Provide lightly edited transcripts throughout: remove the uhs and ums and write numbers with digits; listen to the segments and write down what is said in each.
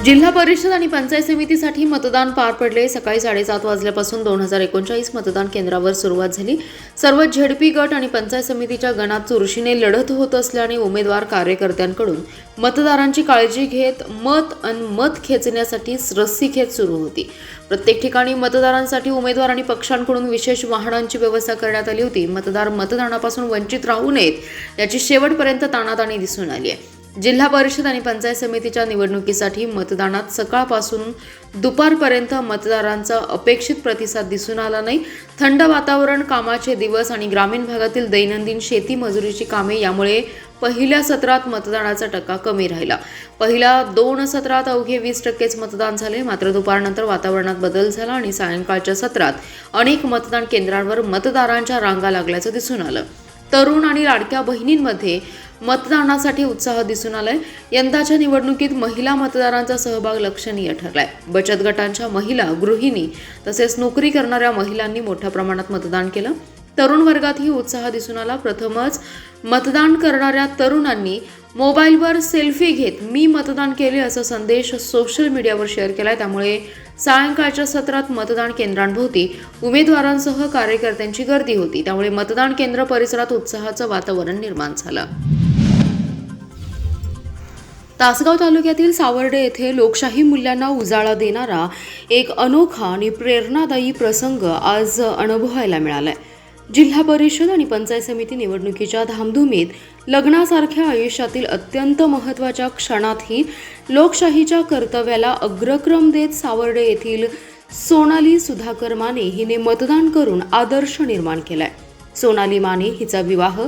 जिल्हा परिषद आणि पंचायत समितीसाठी मतदान पार पडले. सकाळी 7:30 वाजल्यापासून 2039 मतदान केंद्रावर सुरुवात झाली. सर्व झेडपी गट आणि पंचायत समितीच्या गणात चुरशीने लढत होत असल्याने उमेदवार कार्यकर्त्यांकडून मतदारांची काळजी घेत मत खेचण्यासाठी रस्सीखेच सुरू होती. प्रत्येक ठिकाणी मतदारांसाठी उमेदवार आणि पक्षांकडून विशेष वाहनांची व्यवस्था करण्यात आली होती. मतदार मतदानापासून वंचित राहू नयेत याची शेवटपर्यंत ताणाताणी दिसून आली आहे. जिल्हा परिषद आणि पंचायत समितीच्या निवडणुकीसाठी मतदानात सकाळपासून दुपारपर्यंत मतदारांचा अपेक्षित प्रतिसाद दिसून आला नाही. थंड वातावरण, कामाचे दिवस आणि ग्रामीण भागातील दैनंदिन शेती मजुरीची कामे यामुळे पहिल्या सत्रात मतदानाचा टक्का कमी राहिला. पहिल्या 2 सत्रात अवघे 20% मतदान झाले. मात्र दुपारनंतर वातावरणात बदल झाला आणि सायंकाळच्या सत्रात अनेक मतदान केंद्रांवर मतदारांच्या रांगा लागल्याचं दिसून आलं. तरुण आणि लाडक्या बहिणींमध्ये मतदानासाठी उत्साह दिसून आलाय. यंदाच्या निवडणुकीत महिला मतदारांचा सहभाग लक्षणीय ठरलाय. बचत गटांच्या महिला, गृहिणी तसेच नोकरी करणाऱ्या महिलांनी मोठ्या प्रमाणात मतदान केलं. तरुण वर्गातही उत्साह दिसून आला. प्रथमच मतदान करणाऱ्या तरुणांनी मोबाईलवर सेल्फी घेत मी मतदान केले असा संदेश सोशल मीडियावर शेअर केलाय. त्यामुळे सायंकाळच्या सत्रात मतदान केंद्रांभोवती उमेदवारांसह कार्यकर्त्यांची गर्दी होती. त्यामुळे मतदान केंद्र परिसरात उत्साहाचं वातावरण निर्माण झालं. तासगाव तालुक्यातील सावर्डे येथे लोकशाही मूल्यांना उजाळा देणारा एक अनोखा आणि प्रेरणादायी प्रसंग आज अनुभवायला मिळालाय. जिल्हा परिषद आणि पंचायत समिती निवडणुकीच्या धामधुमीत लग्नासारख्या आयुष्यातील अत्यंत महत्त्वाच्या क्षणातही लोकशाहीच्या कर्तव्याला अग्रक्रम देत सावर्डे येथील सोनाली सुधाकर माने हिने मतदान करून आदर्श निर्माण केलाय. सोनाली माने हिचा विवाह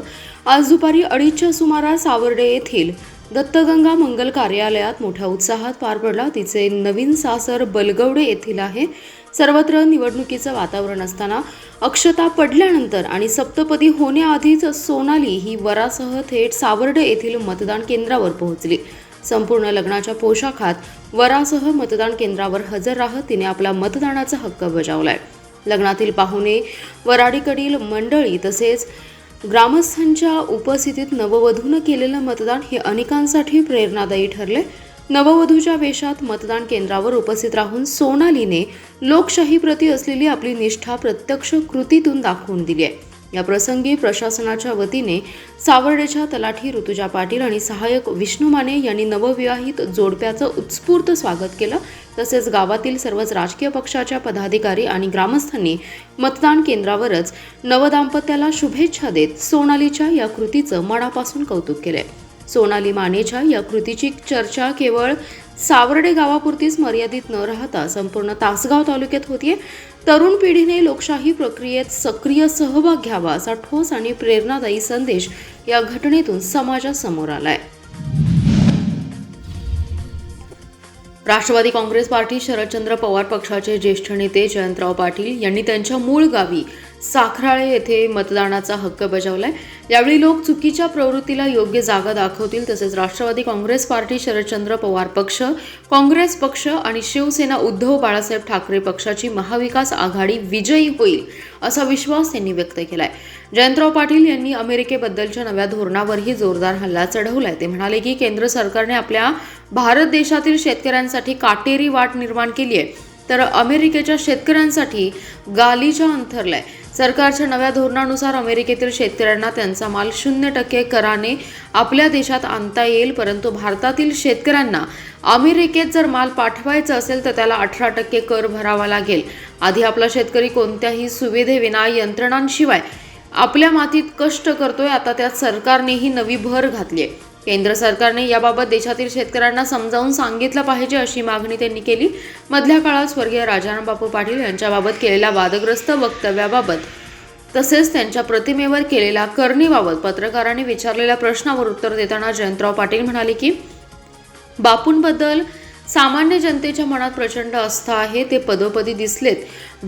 आज दुपारी 2:30च्या सुमारास सावर्डे येथील दत्तगंगा मंगल कार्यालयात मोठ्या उत्साहात पार पडला. तिचे नवीन सासर बलगवडे येथील आहे. सर्वत्र निवडणुकीचं वातावरण असताना अक्षता पडल्यानंतर आणि सप्तपदी होण्याआधीच सोनाली ही वरासह थेट सावर्डे येथील मतदान केंद्रावर पोहोचली. संपूर्ण लग्नाच्या पोशाखात वरासह मतदान केंद्रावर हजर राहत तिने आपला मतदानाचा हक्क बजावलाय. लग्नातील पाहुणे, वराडीकडील मंडळी तसेच ग्रामस्थांच्या उपस्थितीत नववधूनं केलेलं मतदान हे अनेकांसाठी प्रेरणादायी ठरले. नववधूच्या वेशात मतदान केंद्रावर उपस्थित राहून सोनालीने लोकशाहीप्रती असलेली आपली निष्ठा प्रत्यक्ष कृतीतून दाखवून दिली आहे. या प्रसंगी प्रशासनाच्या वतीने सावर्डेच्या तलाठी ऋतुजा पाटील आणि सहाय्यक विष्णू माने यांनी नवविवाहित जोडप्याचं उत्स्फूर्त स्वागत केलं. तसेच गावातील सर्वच राजकीय पक्षाच्या पदाधिकारी आणि ग्रामस्थांनी मतदान केंद्रावरच नवदाम्पत्याला शुभेच्छा देत सोनालीच्या या कृतीचं मनापासून कौतुक केलंय. सोनाली मानेच्या या कृतीची चर्चा केवळ सावर्डे गावापुरतीच मर्यादित न राहता संपूर्ण तासगाव तालुक्यात होतीये. तरुण पिढीने लोकशाही प्रक्रियेत सक्रिय सहभाग घ्यावा असा ठोस आणि प्रेरणादायी संदेश या घटनेतून समाजासमोर आलाय. राष्ट्रवादी काँग्रेस पार्टी शरदचंद्र पवार पक्षाचे ज्येष्ठ नेते जयंतराव पाटील यांनी त्यांच्या मूळ गावी साखराळे येथे मतदानाचा हक्क बजावलाय. यावेळी लोक चुकीच्या प्रवृत्तीला योग्य जागा दाखवतील तसेच राष्ट्रवादी काँग्रेस पार्टी, शरदचंद्र पवार पक्ष, काँग्रेस पक्ष आणि शिवसेना उद्धव बाळासाहेब ठाकरे पक्षाची महाविकास आघाडी विजयी होईल असा विश्वास त्यांनी व्यक्त केलाय. जयंतराव पाटील यांनी अमेरिकेबद्दलच्या नव्या धोरणावरही जोरदार हल्ला चढवलाय. ते म्हणाले की केंद्र सरकारने आपल्या भारत देशातील शेतकऱ्यांसाठी काटेरी वाट निर्माण केली आहे तर अमेरिकेच्या शेतकऱ्यांसाठी गालिचा अंथरलाय. सरकारच्या नव्या धोरणानुसार अमेरिकेतील शेतकऱ्यांना त्यांचा माल 0% कराने आपल्या देशात आणता येईल, परंतु भारतातील शेतकऱ्यांना अमेरिकेत जर माल पाठवायचा असेल तर त्याला 18% कर भरावा लागेल. आधी आपला शेतकरी कोणत्याही सुविधेविना, यंत्रणांशिवाय आपल्या मातीत कष्ट करतोय, आता त्यात सरकारनेही नवी भर घातली आहे. केंद्र सरकारने याबाबत देशातील शेतकऱ्यांना समजावून सांगितलं पाहिजे अशी मागणी त्यांनी केली. मधल्या काळात स्वर्गीय राजाराम बापू पाटील यांच्याबाबत केलेल्या वादग्रस्त वक्तव्याबाबत तसेच त्यांच्या प्रतिमेवर केलेल्या करणीबाबत पत्रकारांनी विचारलेल्या प्रश्नावर उत्तर देताना जयंतराव पाटील म्हणाले की बापूंबद्दल सामान्य जनतेच्या मनात प्रचंड आस्था आहे. ते पदोपदी दिसलेत.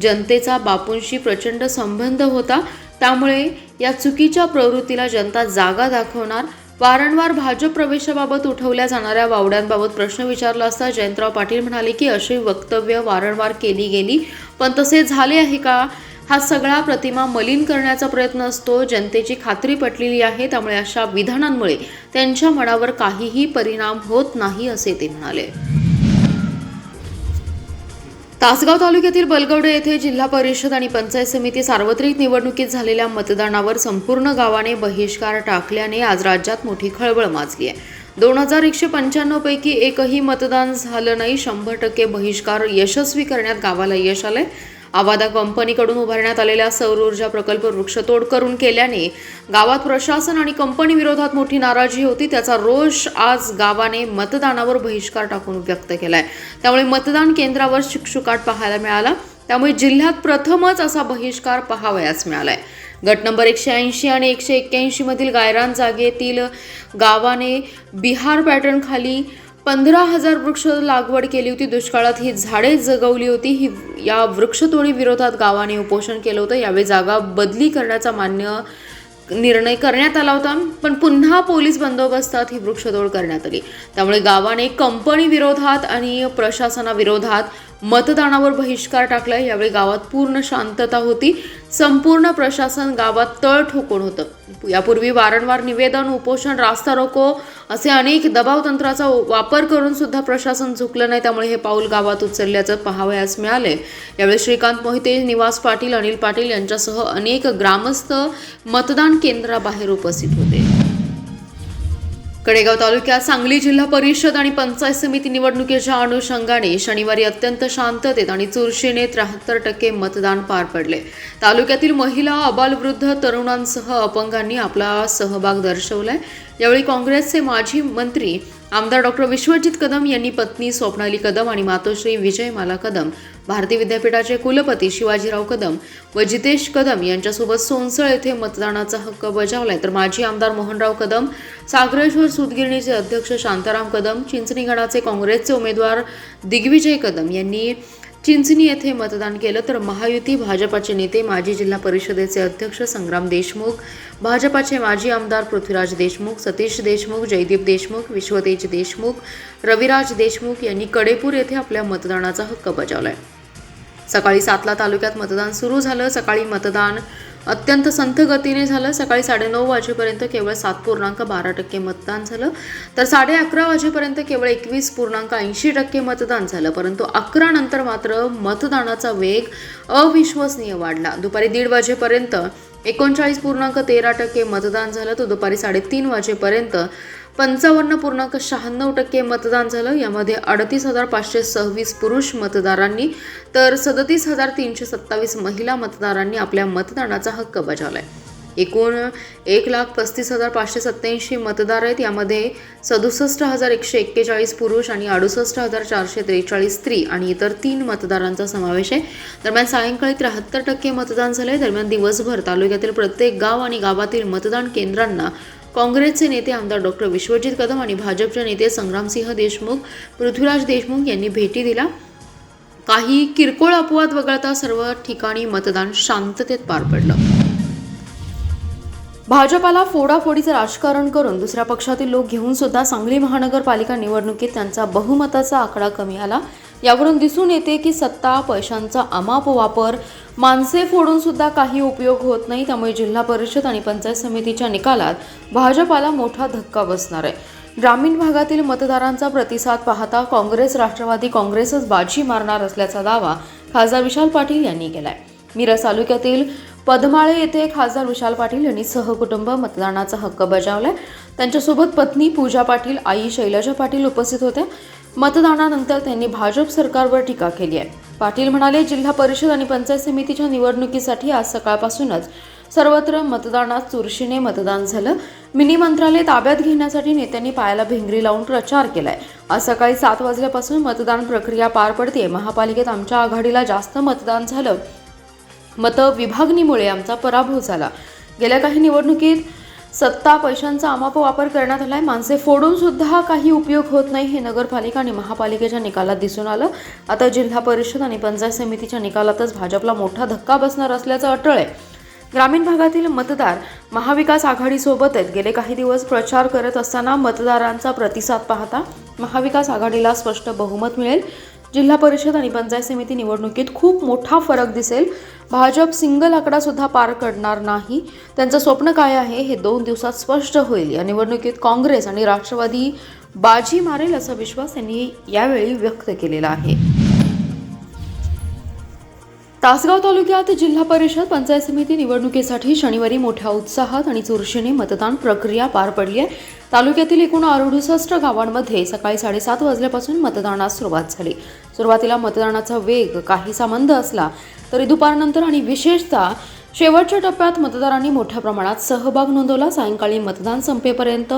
जनतेचा बापूंशी प्रचंड संबंध होता. त्यामुळे या चुकीच्या प्रवृत्तीला जनता जागा दाखवणार. वारंवार भाजप प्रवेशाबाबत उठवल्या जाणाऱ्या वावड्यांबाबत प्रश्न विचारला असता जयंतराव पाटील म्हणाले की अशी वक्तव्य वारंवार केली गेली, पण तसे झाले आहे का? हा सगळा प्रतिमा मलिन करण्याचा प्रयत्न असतो. जनतेची खात्री पटलेली आहे, त्यामुळे अशा विधानांमुळे त्यांच्या मनावर काहीही परिणाम होत नाही असे ते म्हणाले. तासगाव तालुक्यातील बलगवडे येथे जिल्हा परिषद आणि पंचायत समिती सार्वत्रिक निवडणुकीत झालेल्या मतदानावर संपूर्ण गावाने बहिष्कार टाकल्याने आज राज्यात मोठी खळबळ माजली आहे. 2195 पैकी एकही मतदान झालं नाही. 100% बहिष्कार यशस्वी करण्यात गावाला यश आलंय. आवादा कंपनीकडून उभारण्यात आलेल्या सौर ऊर्जा प्रकल्प वृक्षतोड करून केल्याने गावात प्रशासन आणि कंपनी विरोधात मोठी नाराजी होती. त्याचा रोष आज गावाने मतदानावर बहिष्कार टाकून व्यक्त केलाय. त्यामुळे मतदान केंद्रावर शुकशुकाट पाहायला मिळाला. त्यामुळे जिल्ह्यात प्रथमच असा बहिष्कार पाहावयास मिळालाय. गट नंबर 180 आणि 181 मधील गायरान जागेतील गावाने बिहार पॅटर्न खाली 15,000 वृक्ष लागवड केली होती. दुष्काळात ही झाडे जगवली होती. या वृक्षतोडी विरोधात गावाने उपोषण केलं होतं. यावेळी जागा बदली करण्याचा निर्णय करण्यात आला होता, पण पुन्हा पोलीस बंदोबस्तात ही वृक्षतोड करण्यात आली. त्यामुळे गावाने कंपनी विरोधात आणि प्रशासनाविरोधात मतदानावर बहिष्कार टाकला. यावेळी गावात पूर्ण शांतता होती. संपूर्ण प्रशासन गावात तळ ठोकून होतं. यापूर्वी वारंवार निवेदन, उपोषण, रास्ता रोको असे अनेक दबाव तंत्राचा वापर करून सुद्धा प्रशासन झुकलं नाही. त्यामुळे हे पाऊल गावात उचलल्याचं पाहावयास मिळाले. यावेळी श्रीकांत मोहिते, निवास पाटील, अनिल पाटील यांच्यासह अनेक ग्रामस्थ मतदान केंद्राबाहेर उपस्थित होते. कडेगाव तालुक्यात सांगली जिल्हा परिषद आणि पंचायत समिती निवडणुकीच्या अनुषंगाने शनिवारी अत्यंत शांततेत आणि चुरशीने 73% मतदान पार पडले. तालुक्यातील महिला, अबालवृद्ध, तरुणांसह अपंगांनी आपला सहभाग दर्शवलाय. यावेळी काँग्रेसचे माजी मंत्री आमदार डॉक्टर विश्वजित कदम यांनी पत्नी स्वप्नाली कदम आणि मातोश्री विजयमाला कदम, भारती विद्यापीठाचे कुलपती शिवाजीराव कदम व जितेश कदम यांच्यासोबत सोनसळ येथे मतदानाचा हक्क बजावलाय. तर माजी आमदार मोहनराव कदम, सागरेश्वर सूतगिरणीचे अध्यक्ष शांताराम कदम, चिंचणी गणाचे काँग्रेसचे उमेदवार दिग्विजय कदम यांनी चिंचणी येथे मतदान केलं. तर महायुती भाजपाचे नेते, माजी जिल्हा परिषदेचे अध्यक्ष संग्राम देशमुख, भाजपाचे माजी आमदार पृथ्वीराज देशमुख, सतीश देशमुख, जयदीप देशमुख, विश्वतेज देशमुख, रविराज देशमुख यांनी कडेपूर येथे आपल्या मतदानाचा हक्क बजावलाय. सकाळी 7ला तालुक्यात मतदान सुरू झालं. सकाळी मतदान अत्यंत संथ गतीने झालं. सकाळी 9:30 वाजेपर्यंत केवळ 7.12% मतदान झालं. तर 11:30 वाजेपर्यंत केवळ 21.80% मतदान झालं. परंतु 11 नंतर मात्र मतदानाचा वेग अविश्वसनीय वाढला. दुपारी 1:30 वाजेपर्यंत 39.13% मतदान झालं. तर दुपारी 3:30 वाजेपर्यंत 55.96% मतदान झालं. यामध्ये 38,526 पुरुष मतदारांनी तर 37,327 महिला मतदारांनी आपल्या मतदानाचा हक्क बजावलाय. एकूण 1,35,587 मतदार आहेत. यामध्ये 67,141 पुरुष आणि 68,443 स्त्री आणि इतर 3 मतदारांचा समावेश आहे. दरम्यान सायंकाळी 73% मतदान झाले. दरम्यान दिवसभर तालुक्यातील प्रत्येक गाव आणि गावातील मतदान केंद्रांना काँग्रेसचे नेते आमदार डॉक्टर विश्वजित कदम आणि भाजपचे नेते संग्रामसिंह देशमुख, पृथ्वीराज देशमुख यांनी भेटी दिल्या. काही किरकोळ अपवाद वगळता सर्व ठिकाणी मतदान शांततेत पार पडलं. भाजपाला फोडाफोडीचं राजकारण करून दुसऱ्या पक्षातील लोक घेऊन सुद्धा सांगली महानगरपालिका निवडणुकीत त्यांचा बहुमताचा आकडा कमी आला. यावरून दिसून येते की सत्ता, पैशांचा अमाप वापर, माणसे फोडून सुद्धा काही उपयोग होत नाही. त्यामुळे जिल्हा परिषद आणि पंचायत समितीच्या निकालात भाजपाला मोठा धक्का बसणार आहे. ग्रामीण भागातील मतदारांचा प्रतिसाद पाहता काँग्रेस, राष्ट्रवादी काँग्रेसच बाजी मारणार असल्याचा दावा खासदार विशाल पाटील यांनी केलाय. मिरज तालुक्यातील पदमाळे येथे खासदार विशाल पाटील यांनी सहकुटुंब मतदानाचा हक्क बजावलाय. त्यांच्यासोबत पत्नी पूजा पाटील, आई शैलजा पाटील उपस्थित होत्या. मतदानानंतर त्यांनी भाजप सरकारवर टीका केली आहे. पाटील म्हणाले, जिल्हा परिषद आणि पंचायत समितीच्या निवडणुकीसाठी आज सकाळपासूनच सर्वत्र मतदानात चुरशीने मतदान झालं. मिनी मंत्रालय ताब्यात घेण्यासाठी नेत्यांनी पायाला भिंगरी लावून प्रचार केलाय. आज सकाळी 7 वाजल्यापासून मतदान प्रक्रिया पार पडते. महापालिकेत आमच्या आघाडीला जास्त मतदान झालं. मतविभागणीमुळे आमचा पराभव झाला. गेल्या काही निवडणुकीत सत्ता, पैशांचा अमाप वापर करण्यात आलाय. माणसे फोडून सुद्धा काही उपयोग होत नाही. हे नगरपालिका आणि महापालिकेच्या निकालात दिसून आलं. आता जिल्हा परिषद आणि पंचायत समितीच्या निकालातच भाजपला मोठा धक्का बसणार असल्याचं अटळ आहे. ग्रामीण भागातील मतदार महाविकास आघाडीसोबत आहेत. गेले काही दिवस प्रचार करत असताना मतदारांचा प्रतिसाद पाहता महाविकास आघाडीला स्पष्ट बहुमत मिळेल. जिल्हा परिषद आणि पंचायत समिती निवडणुकीत खूप मोठा फरक दिसेल. भाजप सिंगल आकडा सुद्धा पार करणार नाही. त्यांचं स्वप्न काय आहे हे 2 दिवसात स्पष्ट होईल. या निवडणुकीत काँग्रेस आणि राष्ट्रवादी बाजी मारेल असा विश्वास त्यांनी यावेळी व्यक्त केलेला आहे. तासगाव तालुक्यात जिल्हा परिषद पंचायत समिती निवडणुकीसाठी शनिवारी मोठ्या उत्साहात आणि चुरशीने मतदान प्रक्रिया पार पडली आहे. तालुक्यातील एकूण 68 गावांमध्ये सकाळी 7:30 वाजल्यापासून मतदानास सुरुवात झाली. सुरुवातीला मतदानाचा वेग काहीसा मंद असला तरी दुपारनंतर आणि विशेषतः शेवटच्या टप्प्यात मतदारांनी मोठ्या प्रमाणात सहभाग नोंदवला. सायंकाळी मतदान संपेपर्यंत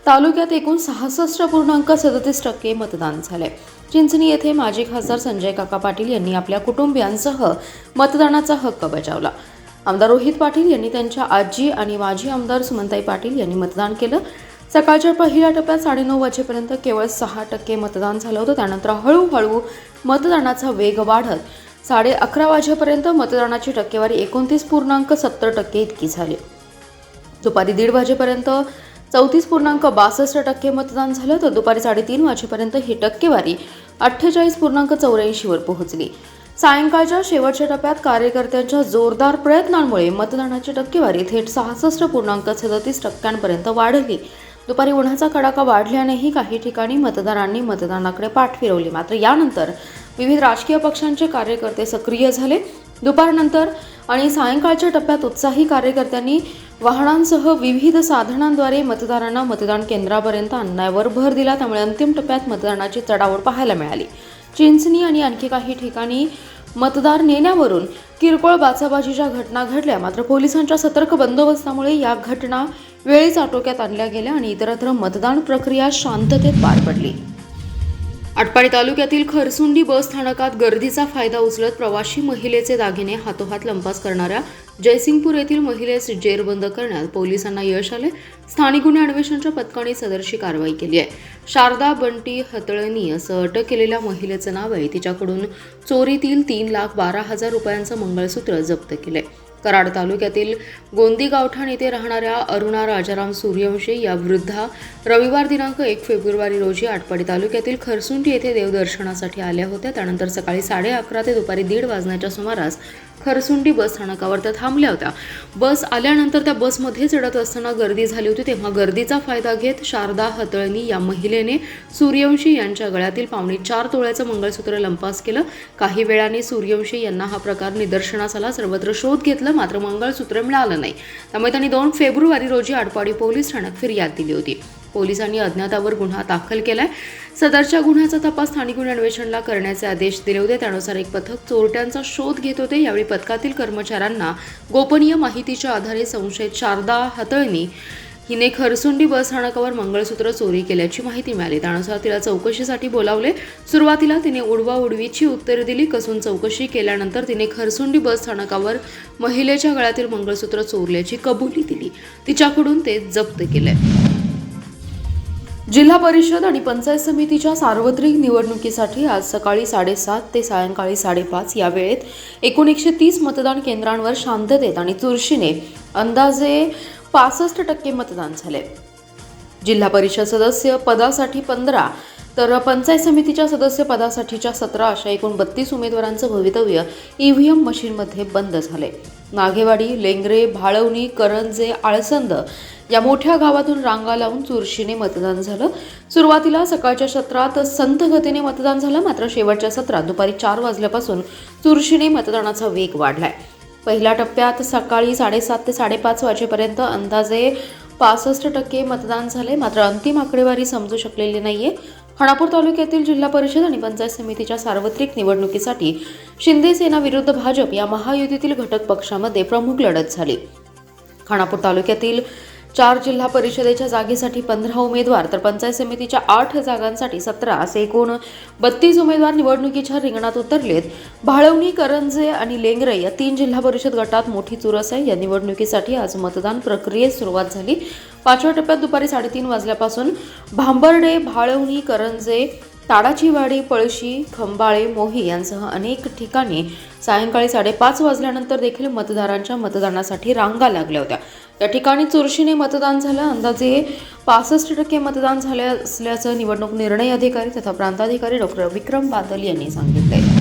तालुक्यात एकूण 66.37% मतदान झाले. चिंचणी येथे माजी खासदार संजय काका पाटील यांनी आपल्या कुटुंबियांसह मतदानाचा हक्क बजावला. आमदार रोहित पाटील यांनी त्यांच्या आजी आणि माजी आमदार सुमनताई पाटील यांनी मतदान केलं. सकाळच्या पहिल्या टप्प्यात 9:30 वाजेपर्यंत केवळ 6% मतदान झालं होतं. त्यानंतर हळूहळू मतदानाचा वेग वाढत 11:30 वाजेपर्यंत मतदानाची टक्केवारी 29.70% इतकी झाली. दुपारी 1:30 वाजेपर्यंत 34.62% मतदान झालं, तर दुपारी 3:30 वाजेपर्यंत ही टक्केवारी 48.84 वर पोहोचली. सायंकाळच्या शेवटच्या टप्प्यात कार्यकर्त्यांच्या जोरदार प्रयत्नांमुळे मतदानाची टक्केवारी थेट 66.37% पर्यंत वाढली. दुपारी उन्हाचा कडाका वाढल्यानेही काही ठिकाणी मतदारांनी मतदानाकडे पाठ फिरवली. मात्र यानंतर विविध राजकीय पक्षांचे कार्यकर्ते सक्रिय झाले. दुपारनंतर आणि सायंकाळच्या टप्प्यात उत्साही कार्यकर्त्यांनी वाहनांसह विविध साधनांद्वारे मतदारांना मतदान केंद्रापर्यंत आणण्यावर भर दिला. त्यामुळे अंतिम टप्प्यात मतदानाची चढाओढ पाहायला मिळाली. चिंचणी आणि आणखी काही ठिकाणी मतदार नेण्यावरून किरकोळ बाचाबाचीच्या घटना घडल्या. मात्र पोलिसांच्या सतर्क बंदोबस्तामुळे या घटना वेळीच आटोक्यात आणल्या गेल्या आणि इतरत्र मतदान प्रक्रिया शांततेत पार पडली. आटपाडी तालुक्यातील खरसुंडी बस स्थानकात गर्दीचा फायदा उचलत प्रवाशी महिलेचे दागिने हातोहात लंपास करणाऱ्या जयसिंगपूर येथील महिलेस जेरबंद करण्यात पोलिसांना यश आले. स्थानिक गुन्हे अन्वेषणच्या पथकाने सदरची कारवाई केली आहे. शारदा बंटी हतळणी असं अटक केलेल्या महिलेचं नाव आहे. तिच्याकडून चोरीतील 3,12,000 रुपयांचं मंगळसूत्र जप्त केलंय. कराड तालुक्यातील गोंदी गावठाण येथे राहणाऱ्या अरुणा राजाराम सूर्यवंशी या वृद्धा रविवार दिनांक 1 फेब्रुवारी रोजी आटपाडी तालुक्यातील खरसुंडी येथे देवदर्शनासाठी आल्या होत्या. त्यानंतर सकाळी 11:30 ते दुपारी 1:30 वाजण्याच्या सुमारास खरसुंडी बस स्थानकावर त्या थांबल्या होत्या. बस आल्यानंतर त्या बसमध्ये चढत असताना गर्दी झाली होती. तेव्हा गर्दीचा फायदा घेत शारदा हतळणी या महिलेने सूर्यवंशी यांच्या गळ्यातील 4.25 तोळ्याचं मंगळसूत्र लंपास केलं. काही वेळाने सूर्यवंशी यांना हा प्रकार निदर्शनास आला. सर्वत्र शोध घेतला, मात्र मंगळसूत्र मिळालं नाही. त्यामुळे त्यांनी 2 फेब्रुवारी रोजी आटपाडी पोलीस ठाण्यात फिर्याद दिली होती. पोलिसांनी अज्ञातावर गुन्हा दाखल केलाय. सदरच्या गुन्ह्याचा तपास स्थानिक गुन्हे अन्वेषणला करण्याचे आदेश दिले होते. त्यानुसार एक पथक चोरट्यांचा शोध घेत होते. यावेळी पथकातील कर्मचाऱ्यांना गोपनीय माहितीच्या आधारे संशयित शारदा हतळणी हिने खरसुंडी बस स्थानकावर मंगळसूत्र चोरी केल्याची माहिती मिळाली. त्यानुसार तिला चौकशीसाठी बोलावले. सुरुवातीला तिने उडवाउडवीची उत्तरे दिली. कसून चौकशी केल्यानंतर तिने खरसुंडी बस स्थानकावर महिलेच्या गळ्यातील मंगळसूत्र चोरल्याची कबुली दिली. तिच्याकडून ते जप्त केले. जिल्हा परिषद आणि पंचायत समितीच्या सार्वत्रिक निवडणुकीसाठी आज सकाळी 7:30 ते सायंकाळी 5:30 या वेळेत एकूण 130 मतदान केंद्रांवर शांततेत आणि चुरशीने अंदाजे 65% मतदान झाले. जिल्हा परिषद सदस्य पदासाठी 15 तर पंचायत समितीच्या सदस्य पदासाठीच्या 17 अशा एकूण 32 उमेदवारांचं भवितव्य ईव्हीएम मशीनमध्ये बंद झाले. नागेवाडी, लेंगरे, भाळवणी, करंजे, आळसंद या मोठ्या गावातून रांगा लावून चुरशीने मतदान झालं. सुरुवातीला सकाळच्या सत्रात संथ गतीने मतदान झालं, मात्र शेवटच्या सत्रात दुपारी 4 वाजल्यापासून चुरशीने मतदानाचा वेग वाढलाय. पहिल्या टप्प्यात सकाळी 7:30 ते 5:30 वाजेपर्यंत अंदाजे 65% मतदान झाले. मात्र अंतिम आकडेवारी समजू शकलेली नाहीये. खानापूर तालुक्यातील जिल्हा परिषद आणि पंचायत समितीच्या सार्वत्रिक निवडणुकीसाठी शिंदे सेना विरुद्ध भाजप या महायुतीतील घटक पक्षामध्ये प्रमुख लढत झाली. खानापूर तालुक्यातील 4 जिल्हा परिषदेच्या जागेसाठी 15 उमेदवार तर पंचायत समितीच्या 8 जागांसाठी 17 असे एकूण 32 उमेदवार निवडणुकीच्या रिंगणात उतरलेत. भाळवणी, करंजे आणि लेंगरे या 3 जिल्हा परिषद गटात मोठी चुरस आहे. या निवडणुकीसाठी आज मतदान प्रक्रियेस सुरुवात झाली. 5व्या टप्प्यात दुपारी 3:30 वाजल्यापासून भांबर्डे, भाळवणी, करंजे, ताडाचीवाडी, पळशी, खंबाळे, मोही यांसह अनेक ठिकाणी सायंकाळी 5:30 वाजल्यानंतर देखील मतदारांच्या मतदानासाठी रांगा लागल्या होत्या. या ठिकाणी चुरशीने मतदान झालं. अंदाजे 65% मतदान झाले असल्याचं निवडणूक निर्णय अधिकारी तथा प्रांताधिकारी डॉ. विक्रम बादल यांनी सांगितले.